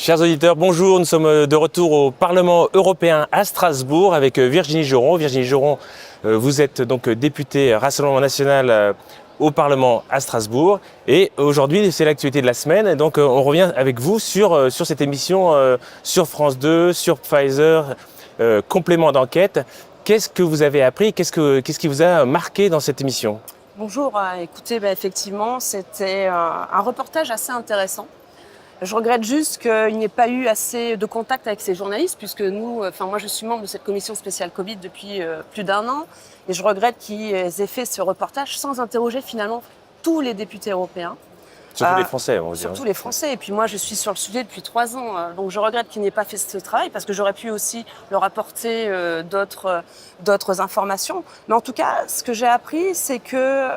Chers auditeurs, bonjour. Nous sommes de retour au Parlement européen à Strasbourg avec Virginie Joron. Virginie Joron, vous êtes donc députée Rassemblement national au Parlement à Strasbourg. Et aujourd'hui, c'est l'actualité de la semaine. Et donc, on revient avec vous sur cette émission sur France 2, sur Pfizer, complément d'enquête. Qu'est-ce que vous avez appris? Qu'est-ce qui vous a marqué dans cette émission? Bonjour, écoutez, effectivement, c'était un reportage assez intéressant. Je regrette juste qu'il n'y ait pas eu assez de contact avec ces journalistes, puisque moi je suis membre de cette commission spéciale Covid depuis plus d'un an, et je regrette qu'ils aient fait ce reportage sans interroger finalement tous les députés européens. Surtout les Français, on va dire. Surtout les Français. Et puis moi, je suis sur le sujet depuis 3 ans. Donc je regrette qu'il n'ait pas fait ce travail parce que j'aurais pu aussi leur apporter d'autres informations. Mais en tout cas, ce que j'ai appris, c'est que,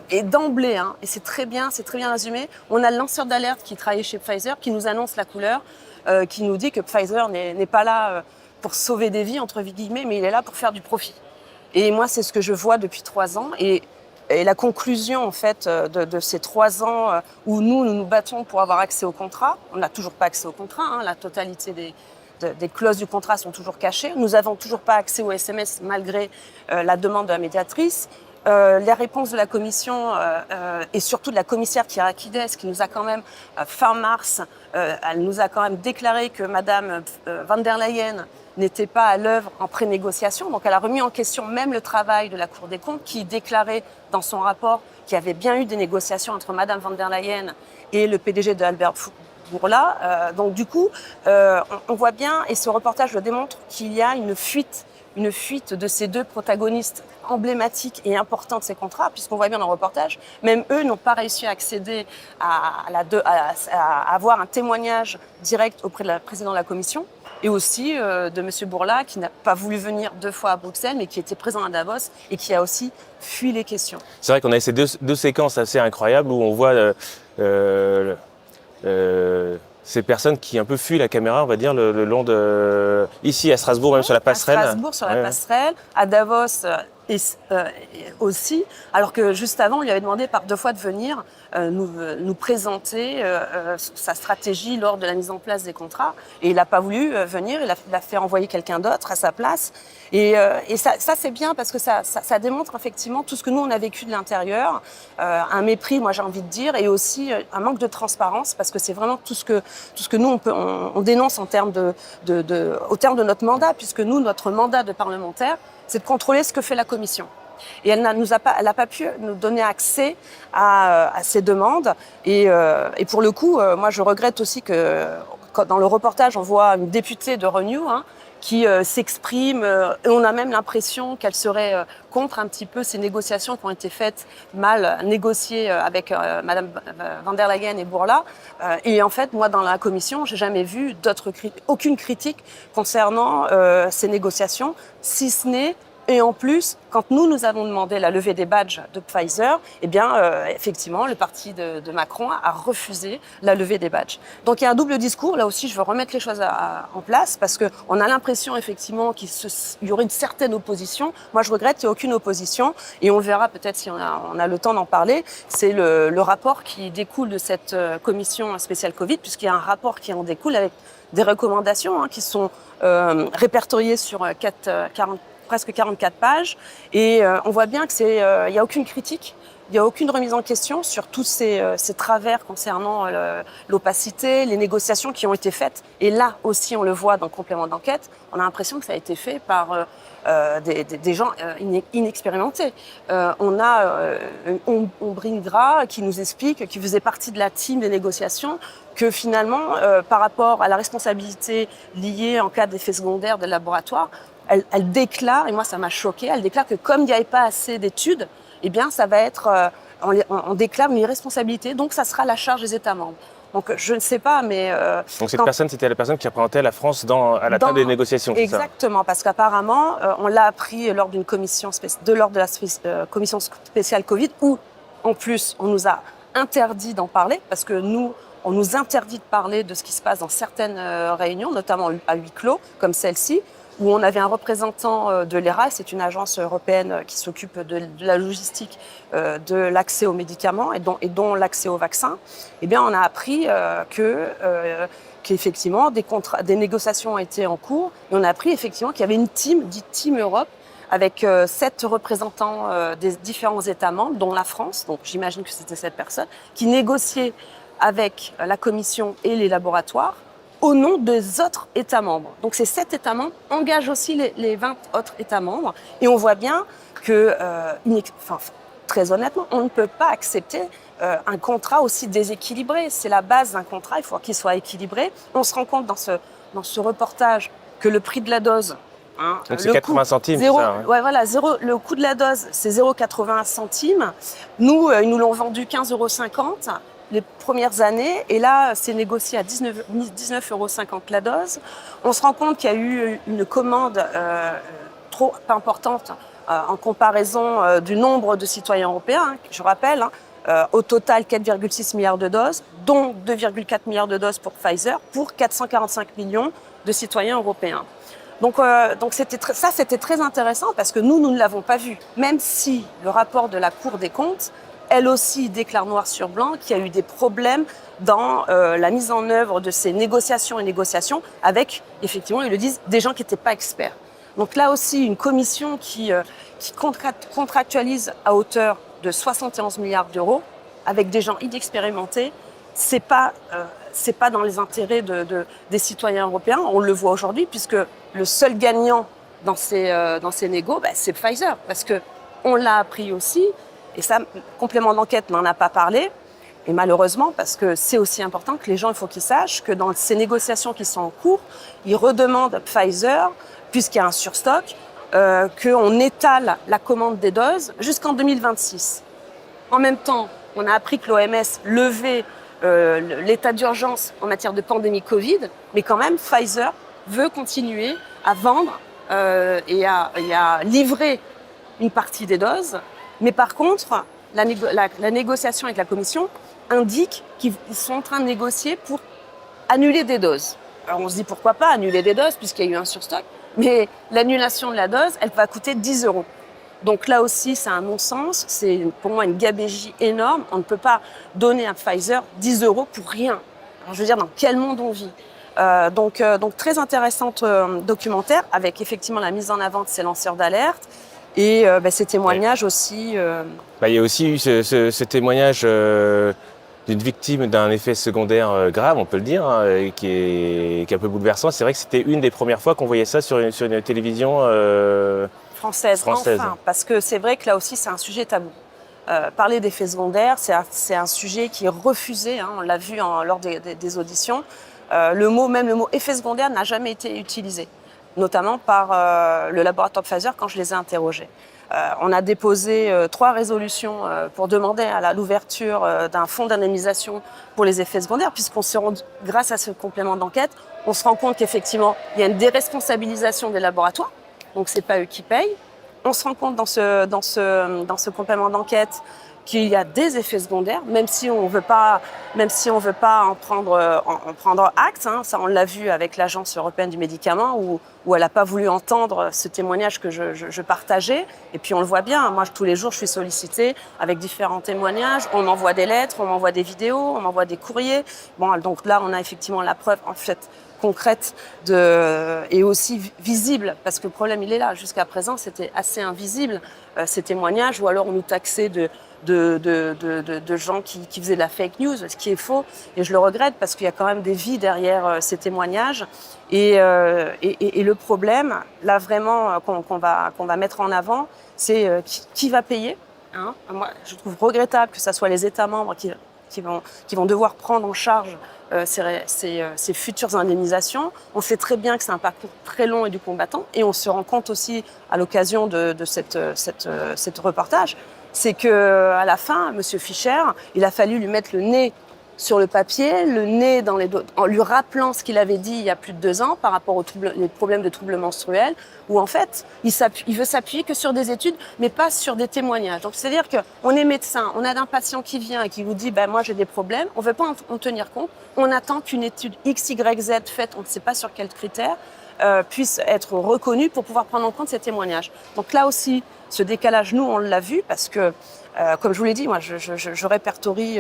et d'emblée, et c'est très bien résumé, on a le lanceur d'alerte qui travaillait chez Pfizer, qui nous annonce la couleur, qui nous dit que Pfizer n'est pas là pour sauver des vies, entre guillemets, mais il est là pour faire du profit. Et moi, c'est ce que je vois depuis 3 ans. Et la conclusion en fait de ces 3 ans où nous nous battons pour avoir accès au contrat, on n'a toujours pas accès au contrat, la totalité des clauses du contrat sont toujours cachées. Nous n'avons toujours pas accès aux SMS malgré la demande de la médiatrice. Les réponses de la Commission et surtout de la commissaire Kyriakides qui nous a quand même, fin mars, elle nous a quand même déclaré que Madame van der Leyen n'était pas à l'œuvre en pré-négociation. Donc elle a remis en question même le travail de la Cour des comptes qui déclarait dans son rapport qu'il y avait bien eu des négociations entre Madame van der Leyen et le PDG de Albert Bourla. Donc du coup, on voit bien, et ce reportage le démontre, qu'il y a une fuite de ces deux protagonistes emblématiques et importants de ces contrats, puisqu'on voit bien dans le reportage, même eux n'ont pas réussi à accéder à avoir un témoignage direct auprès de la présidente de la Commission, et aussi de M. Bourla, qui n'a pas voulu venir 2 fois à Bruxelles, mais qui était présent à Davos et qui a aussi fui les questions. C'est vrai qu'on a ces deux séquences assez incroyables où on voit ces personnes qui un peu fuient la caméra, on va dire, le long de... Ici, à Strasbourg, même sur la passerelle. À Strasbourg, sur la passerelle. À Davos aussi. Alors que juste avant, on lui avait demandé par 2 fois de venir nous présenter sa stratégie lors de la mise en place des contrats. Et il n'a pas voulu venir, il a fait envoyer quelqu'un d'autre à sa place. Et ça c'est bien parce que ça démontre effectivement tout ce que nous, on a vécu de l'intérieur. Un mépris, moi j'ai envie de dire, et aussi un manque de transparence parce que c'est vraiment tout ce que nous, on dénonce au terme de notre mandat, puisque nous, notre mandat de parlementaire, c'est de contrôler ce que fait la Commission. Et elle n'a pas pu nous donner accès à ces demandes. Et pour le coup, moi je regrette aussi que dans le reportage, on voit une députée de Renew qui s'exprime. Et on a même l'impression qu'elle serait contre un petit peu ces négociations qui ont été faites, mal négociées avec Madame van der Leyen et Bourla. Et en fait, moi, dans la commission, j'ai jamais vu aucune critique concernant ces négociations, si ce n'est, et en plus, quand nous avons demandé la levée des badges de Pfizer, effectivement, le parti de Macron a refusé la levée des badges. Donc il y a un double discours. Là aussi, je veux remettre les choses en place parce qu'on a l'impression effectivement qu'il y aurait une certaine opposition. Moi, je regrette qu'il n'y ait aucune opposition et on verra peut-être si on a le temps d'en parler. C'est le rapport qui découle de cette commission spéciale Covid, puisqu'il y a un rapport qui en découle avec des recommandations qui sont répertoriées sur presque 44 pages. Et on voit bien qu'il n'y a aucune critique, il n'y a aucune remise en question sur tous ces travers concernant l'opacité, les négociations qui ont été faites. Et là aussi, on le voit dans le complément d'enquête, on a l'impression que ça a été fait par des gens inexpérimentés. On a Ombringra qui nous explique, qui faisait partie de la team des négociations, que finalement, par rapport à la responsabilité liée en cas d'effet secondaire des laboratoires, elle déclare, et moi ça m'a choquée, elle déclare que comme il n'y avait pas assez d'études, eh bien ça va être, on déclare une irresponsabilité, donc ça sera la charge des États membres. Donc je ne sais pas, mais... donc cette personne, c'était la personne qui représentait la France à la table des négociations, c'est ça? Exactement, parce qu'apparemment, on l'a appris lors d'une commission lors de la commission spéciale Covid, où en plus on nous a interdit d'en parler, parce que on nous interdit de parler de ce qui se passe dans certaines réunions, notamment à huis clos, comme celle-ci. où on avait un représentant de l'ERA, c'est une agence européenne qui s'occupe de la logistique de l'accès aux médicaments et dont l'accès aux vaccins. Eh bien, on a appris qu'effectivement, des négociations étaient en cours. Et on a appris effectivement qu'il y avait une team, dite Team Europe, avec 7 représentants des différents États membres, dont la France, donc j'imagine que c'était cette personne, qui négociait avec la Commission et les laboratoires au nom des autres États membres. Donc ces 7 États membres engagent aussi les 20 autres États membres. Et on voit bien que, très honnêtement, on ne peut pas accepter un contrat aussi déséquilibré. C'est la base d'un contrat, il faut qu'il soit équilibré. On se rend compte dans ce reportage que le prix de la dose... Donc c'est 80 centimes, c'est ça, hein. Ouais, voilà, le coût de la dose, c'est 0,80 centimes. Nous, ils nous l'ont vendu 15,50 € les premières années. Et là, c'est négocié à 19,50 € la dose. On se rend compte qu'il y a eu une commande trop importante en comparaison du nombre de citoyens européens. Je rappelle, au total, 4,6 milliards de doses, dont 2,4 milliards de doses pour Pfizer, pour 445 millions de citoyens européens. Donc c'était très intéressant parce que nous ne l'avons pas vu. Même si le rapport de la Cour des comptes, elle aussi déclare noir sur blanc qu'il y a eu des problèmes dans la mise en œuvre de ces négociations avec, effectivement, ils le disent, des gens qui n'étaient pas experts. Donc là aussi, une commission qui contractualise à hauteur de 71 milliards d'euros avec des gens inexpérimentés, c'est pas dans les intérêts des citoyens européens. On le voit aujourd'hui puisque le seul gagnant dans ces négos, c'est Pfizer. Parce qu'on l'a appris aussi, et ça, complément d'enquête n'en a pas parlé, et malheureusement, parce que c'est aussi important que les gens, il faut qu'ils sachent que dans ces négociations qui sont en cours, ils redemandent à Pfizer, puisqu'il y a un surstock, qu'on étale la commande des doses jusqu'en 2026. En même temps, on a appris que l'OMS levait l'état d'urgence en matière de pandémie Covid, mais quand même, Pfizer veut continuer à vendre et à livrer une partie des doses. Mais par contre, la négociation avec la Commission indique qu'ils sont en train de négocier pour annuler des doses. Alors on se dit pourquoi pas annuler des doses puisqu'il y a eu un surstock, mais l'annulation de la dose, elle va coûter 10 €. Donc là aussi, c'est un non-sens, c'est pour moi une gabegie énorme. On ne peut pas donner à Pfizer 10 € pour rien. Alors, je veux dire, dans quel monde on vit ? Donc très intéressante documentaire avec effectivement la mise en avant de ces lanceurs d'alerte et ces témoignages aussi. Il y a aussi eu ce témoignage d'une victime d'un effet secondaire grave, on peut le dire, et qui est un peu bouleversant. C'est vrai que c'était une des premières fois qu'on voyait ça sur une télévision française. Enfin, parce que c'est vrai que là aussi c'est un sujet tabou. Parler d'effets secondaires, c'est un sujet qui est refusé, hein, on l'a vu lors des auditions. Le mot effet secondaire n'a jamais été utilisé, notamment par le laboratoire Pfizer quand je les ai interrogés. On a déposé 3 résolutions pour demander à l'ouverture d'un fonds d'indemnisation pour les effets secondaires, puisqu'on se rend, grâce à ce complément d'enquête, on se rend compte qu'effectivement, il y a une déresponsabilisation des laboratoires, donc c'est pas eux qui payent. On se rend compte dans ce complément d'enquête qu'il y a des effets secondaires, même si on veut pas en prendre acte. Hein. Ça, on l'a vu avec l'Agence européenne du médicament, où elle n'a pas voulu entendre ce témoignage que je partageais. Et puis on le voit bien. Moi, tous les jours, je suis sollicitée avec différents témoignages. On m'envoie des lettres, on m'envoie des vidéos, on m'envoie des courriers. Bon, donc là, on a effectivement la preuve, en fait, concrète et aussi visible, parce que le problème, il est là. Jusqu'à présent, c'était assez invisible, ces témoignages, ou alors on nous taxait de gens qui faisaient de la fake news, ce qui est faux. Et je le regrette parce qu'il y a quand même des vies derrière ces témoignages. Et le problème, là vraiment, qu'on va mettre en avant, c'est qui va payer. Hein. Moi, je trouve regrettable que ce soit les États membres qui vont devoir prendre en charge ces futures indemnisations. On sait très bien que c'est un parcours très long et du combattant. Et on se rend compte aussi, à l'occasion de cette reportage, c'est qu'à la fin, M. Fischer, il a fallu lui mettre le nez sur le papier, le nez dans les dos, en lui rappelant ce qu'il avait dit il y a plus de 2 ans par rapport aux problèmes de troubles menstruels, où en fait, il veut s'appuyer que sur des études, mais pas sur des témoignages. Donc c'est-à-dire qu'on est médecin, on a un patient qui vient et qui vous dit moi j'ai des problèmes, on ne veut pas en tenir compte, on attend qu'une étude X, Y, Z faite, on ne sait pas sur quels critères, puissent être reconnus pour pouvoir prendre en compte ces témoignages. Donc là aussi, ce décalage, nous, on l'a vu parce que, comme je vous l'ai dit, moi, je répertorie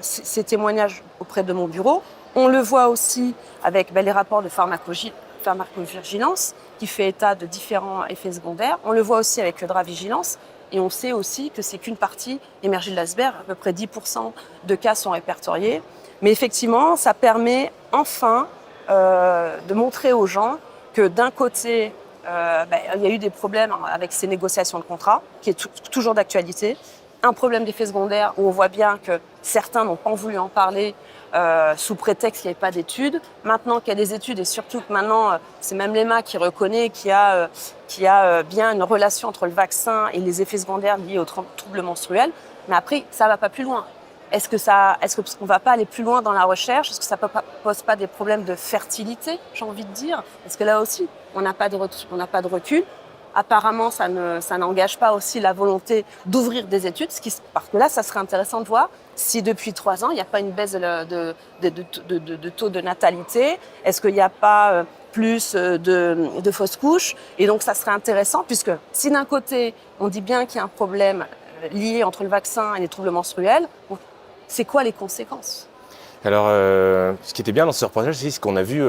ces témoignages auprès de mon bureau. On le voit aussi avec les rapports de pharmacovigilance qui fait état de différents effets secondaires. On le voit aussi avec le drap vigilance. Et on sait aussi que c'est qu'une partie émergée de l'iceberg. À peu près 10% de cas sont répertoriés. Mais effectivement, ça permet enfin de montrer aux gens que d'un côté, il y a eu des problèmes avec ces négociations de contrat, qui est toujours d'actualité. Un problème d'effet secondaire où on voit bien que certains n'ont pas voulu en parler sous prétexte qu'il n'y avait pas d'études. Maintenant qu'il y a des études et surtout que maintenant, c'est même l'EMA qui reconnaît qu'il y a bien une relation entre le vaccin et les effets secondaires liés aux troubles menstruels. Mais après, ça ne va pas plus loin. Est-ce qu'on ne va pas aller plus loin dans la recherche? Est-ce que ça ne pose pas des problèmes de fertilité, j'ai envie de dire? Parce que là aussi, on n'a pas de recul. Apparemment, ça n'engage pas aussi la volonté d'ouvrir des études, parce que là, ça serait intéressant de voir si depuis 3 ans, il n'y a pas une baisse de taux de natalité. Est-ce qu'il n'y a pas plus de fausses couches? Et donc, ça serait intéressant, puisque si d'un côté, on dit bien qu'il y a un problème lié entre le vaccin et les troubles menstruels, c'est quoi les conséquences? Alors, ce qui était bien dans ce reportage, c'est qu'on a vu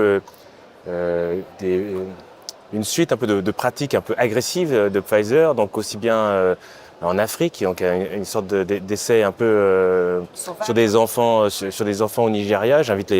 une suite un peu de pratiques un peu agressives de Pfizer, donc aussi bien en Afrique, donc une sorte d'essai un peu sur des enfants au Nigeria. J'invite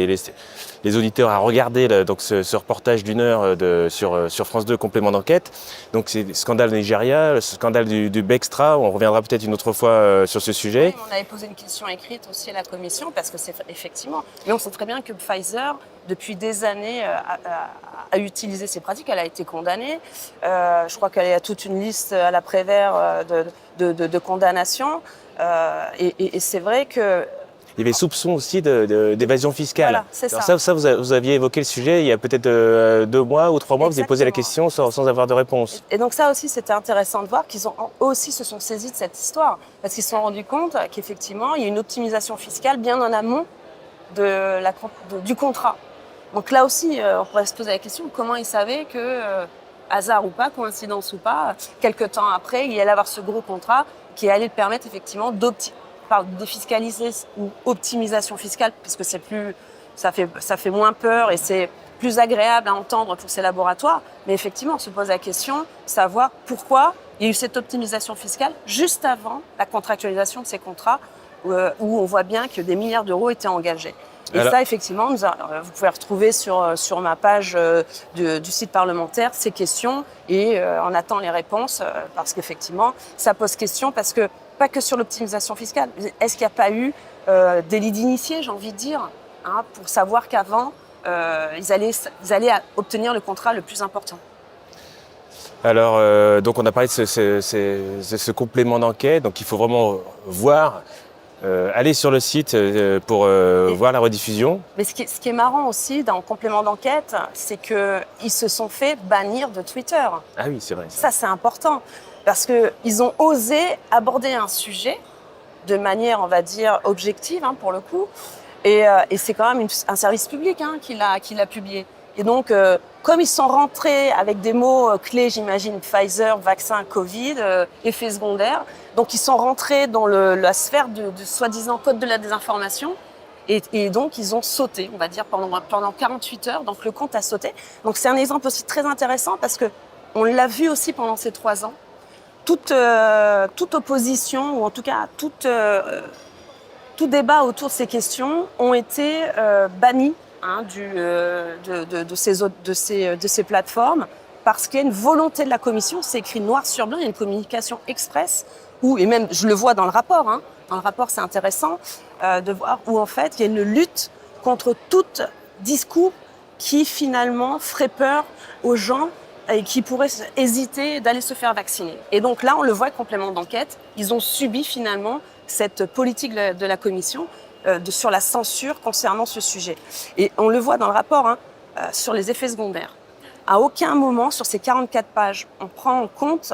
les auditeurs à regarder donc ce reportage d'1 heure sur France 2, complément d'enquête. Donc c'est le scandale Nigeria, le scandale du Bextra. On reviendra peut-être une autre fois sur ce sujet. Oui, on avait posé une question écrite aussi à la commission parce que c'est effectivement. Mais on sait très bien que Pfizer, depuis des années, a utilisé ces pratiques. Elle a été condamnée. Je crois qu'elle a toute une liste à la Prévert de condamnations. Et c'est vrai que... Il y avait soupçon aussi d'évasion fiscale. Voilà, c'est ça. Alors ça vous aviez évoqué le sujet il y a peut-être 2 mois ou 3 mois. Exactement. Vous avez posé la question sans avoir de réponse. Et donc ça aussi, c'était intéressant de voir qu'ils aussi se sont saisis de cette histoire. Parce qu'ils se sont rendus compte qu'effectivement, il y a une optimisation fiscale bien en amont du contrat. Donc là aussi, on pourrait se poser la question, comment ils savaient que, hasard ou pas, coïncidence ou pas, quelques temps après, il allait avoir ce gros contrat qui allait permettre effectivement défiscaliser ou optimisation fiscale, puisque ça fait moins peur et c'est plus agréable à entendre pour ces laboratoires. Mais effectivement, on se pose la question, savoir pourquoi il y a eu cette optimisation fiscale juste avant la contractualisation de ces contrats, où on voit bien que des milliards d'euros étaient engagés. Et ça, effectivement, vous pouvez retrouver sur ma page du site parlementaire ces questions et on attend les réponses parce qu'effectivement, ça pose question parce que pas que sur l'optimisation fiscale. Est-ce qu'il n'y a pas eu des lits d'initiés, j'ai envie de dire, pour savoir qu'avant, ils allaient obtenir le contrat le plus important? Alors, donc on a parlé de ce complément d'enquête, donc il faut vraiment voir... aller sur le site pour voir la rediffusion. Mais ce qui est marrant aussi dans le complément d'enquête, c'est qu'ils se sont fait bannir de Twitter. Ah oui, c'est vrai. Ça, c'est important. Parce qu'ils ont osé aborder un sujet de manière, on va dire, objective, pour le coup. Et c'est quand même un service public qui l'a publié. Et donc, comme ils sont rentrés avec des mots clés, j'imagine, Pfizer, vaccin, Covid, effets secondaires, donc ils sont rentrés dans la sphère de soi-disant code de la désinformation. Et donc, ils ont sauté, on va dire, pendant 48 heures. Donc, le compte a sauté. Donc, c'est un exemple aussi très intéressant parce qu'on l'a vu aussi pendant ces 3 ans. Toute opposition, ou en tout cas tout débat autour de ces questions ont été bannis de ces plateformes parce qu'il y a une volonté de la commission, c'est écrit noir sur blanc, il y a une communication express, et même je le vois dans le rapport, dans le rapport c'est intéressant de voir où en fait il y a une lutte contre tout discours qui finalement ferait peur aux gens et qui pourraient hésiter d'aller se faire vacciner. Et donc là, on le voit, complément d'enquête, ils ont subi finalement cette politique de la commission sur la censure concernant ce sujet. Et on le voit dans le rapport sur les effets secondaires. À aucun moment, sur ces 44 pages, on prend en compte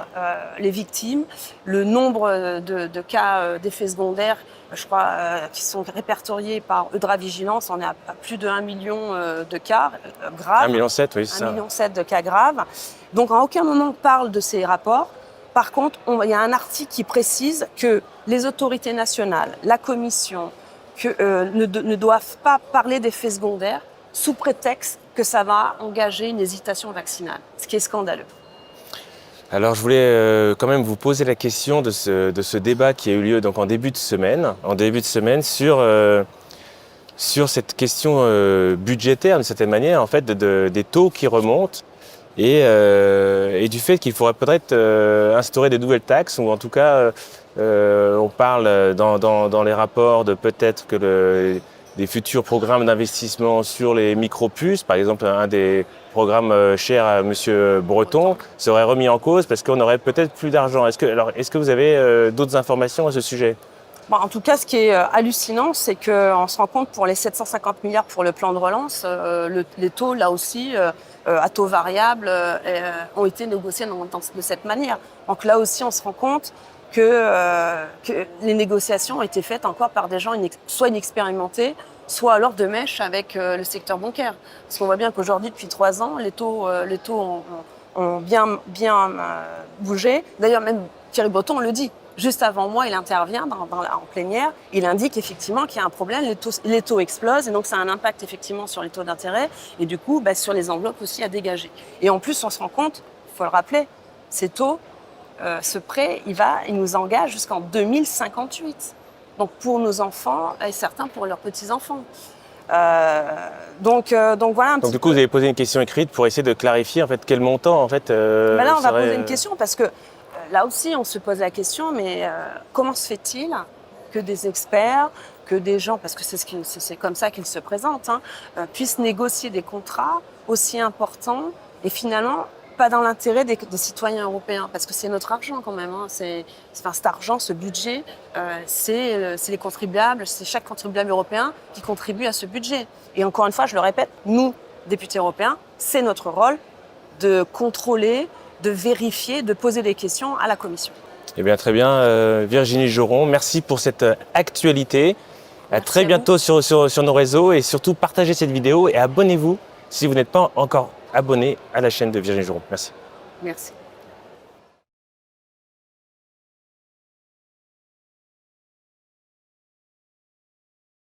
les victimes, le nombre de cas d'effets secondaires, je crois, qui sont répertoriés par Eudra Vigilance. On est à plus de 1 million de cas graves. 1,7 million, oui, c'est ça. 1,7 million de cas graves. Donc, à aucun moment, on parle de ces rapports. Par contre, il y a un article qui précise que les autorités nationales, la Commission, ne doivent pas parler d'effets secondaires sous prétexte que ça va engager une hésitation vaccinale, ce qui est scandaleux. Alors je voulais quand même vous poser la question de ce débat qui a eu lieu donc en début de semaine sur cette question budgétaire d'une certaine manière, en fait, des taux qui remontent et du fait qu'il faudrait peut-être instaurer des nouvelles taxes, ou en tout cas on parle dans les rapports de peut-être que des futurs programmes d'investissement sur les micro-puces, par exemple un des programmes chers à M. Breton, serait remis en cause parce qu'on aurait peut-être plus d'argent. Est-ce que vous avez d'autres informations à ce sujet ? Bon, en tout cas, ce qui est hallucinant, c'est qu'on se rend compte pour les 750 milliards pour le plan de relance, les taux, là aussi, à taux variable, ont été négociés de cette manière. Donc là aussi, on se rend compte que les négociations ont été faites encore par des gens soit inexpérimentés, soit alors de mèche avec le secteur bancaire. Parce qu'on voit bien qu'aujourd'hui, depuis 3 ans, les taux ont bien bougé. D'ailleurs, même Thierry Breton le dit. Juste avant moi, il intervient en plénière. Il indique effectivement qu'il y a un problème, les taux explosent, et donc ça a un impact effectivement sur les taux d'intérêt et du coup sur les enveloppes aussi à dégager. Et en plus, on se rend compte, il faut le rappeler, ces taux, ce prêt, il nous engage jusqu'en 2058. Donc pour nos enfants et certains pour leurs petits-enfants. Donc voilà un petit du coup, vous avez posé une question écrite pour essayer de clarifier en fait quel montant en fait. Là, on va poser une question parce que là aussi, on se pose la question, mais comment se fait-il que des experts, que des gens, parce que c'est comme ça qu'ils se présentent, puissent négocier des contrats aussi importants et finalement pas dans l'intérêt des citoyens européens, parce que c'est notre argent quand même. Cet argent, ce budget, c'est les contribuables, c'est chaque contribuable européen qui contribue à ce budget. Et encore une fois, je le répète, nous, députés européens, c'est notre rôle de contrôler, de vérifier, de poser des questions à la Commission. Eh bien, très bien. Virginie Joron, merci pour cette actualité. Merci très bientôt sur nos réseaux, et surtout partagez cette vidéo et abonnez-vous si vous n'êtes pas encore abonné à la chaîne de Virginie Joron. Merci. Merci.